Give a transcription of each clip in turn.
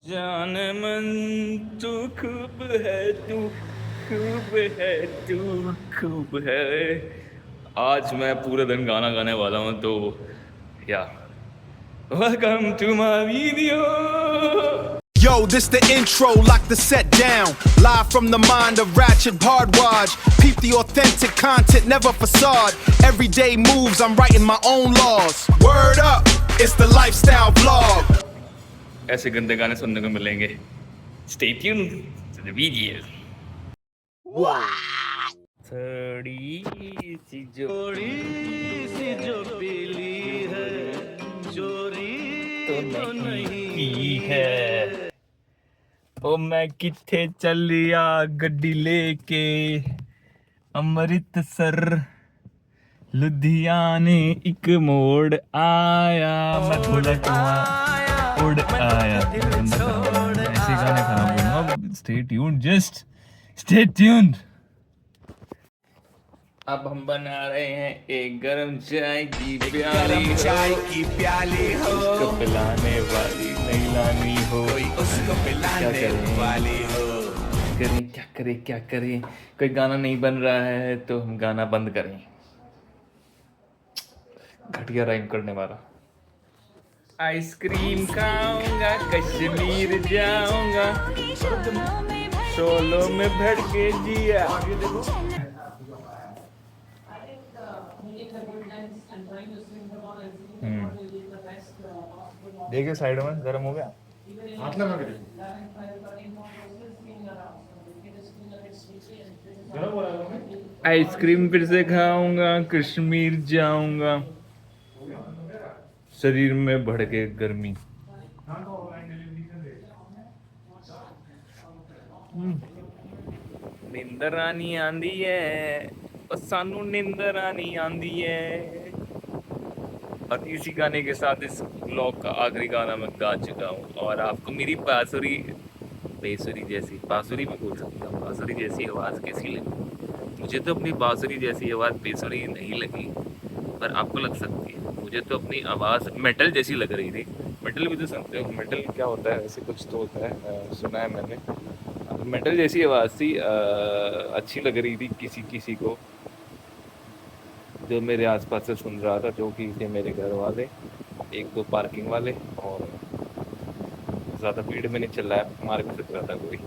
जान मन तू खूब है, तू खूब है, तू खूब है। आज मैं पूरे दिन गाना गाने वाला हूँ, तो या welcome to my video. Yo, this the intro, lock the set down. Live from the mind of Ratchet Hardwaj. Peep the authentic content, never facade. Everyday moves, I'm writing my own laws. Word up, it's the lifestyle vlog. ऐसे गंदे गाने सुनने को मिलेंगे। Stay tuned to the video। थोड़ी सी जो पीली है, चोरी तो नहीं की है। ओ मैं किथे चलिया गड्डी लेके, अमृतसर लुधियाने एक मोड़ आया, मैं थोड़ा कुआं उड़ आया। ऐसे गाने खराब होगा। Stay tuned, just stay tuned. अब हम बना रहे हैं एक गरम चाय की प्याली हो, उसको पिलाने वाली नहीं लानी हो, उसको पिलाने वाली हो। क्या करें, कोई गाना नहीं बन रहा है तो हम गाना बंद करें। घटिया राइम करने वाला। आइसक्रीम खाऊंगा, कश्मीर जाऊंगा, शोलों में भर के जिया। देखिए साइड में गर्म हो गया। हाथ लगा के देखो। गरम हो रहा है हमें? आइसक्रीम फिर से खाऊंगा, कश्मीर जाऊंगा, शरीर में बढ़ के गर्मी। हाँ तो ऑनलाइन डिलीवरी कर दे। नींदर आनी आंदी है, और सानू नींदर आनी आंदी है। और इसी गाने के साथ इस ब्लॉग का आखिरी गाना मैं गा चुका हूँ। और आपको मेरी बांसुरी बेसुरी जैसी, बांसुरी भी बोल सकता हूँ, बांसुरी जैसी आवाज़ कैसी लगी? मुझे तो अपनी बांसुरी जैसी आवाज़ बेसुरी नहीं लगी, पर आपको लग सकती है। मुझे तो अपनी आवाज़ मेटल जैसी लग रही थी। मेटल भी तो सुनते हो, मेटल क्या होता है? ऐसे कुछ तो होता है, सुना है मैंने। मेटल जैसी आवाज़ थी, अच्छी लग रही थी किसी को जो मेरे आसपास से सुन रहा था, जो कि थे मेरे घर वाले, एक दो पार्किंग वाले, और ज़्यादा भीड़ में नहीं चल रहा है, मार भी सकता था कोई।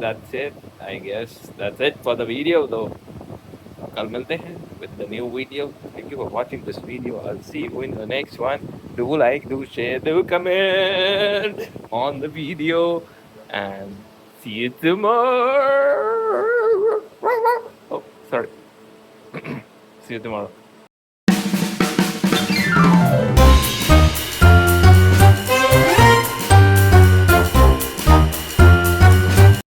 That's it, I guess that's it for the video though। कल मिलते हैं with the new video। Thank you for watching this video। I'll see you in the next one। Do like, do share, do comment on the video, and see you tomorrow। Oh, sorry। See you tomorrow।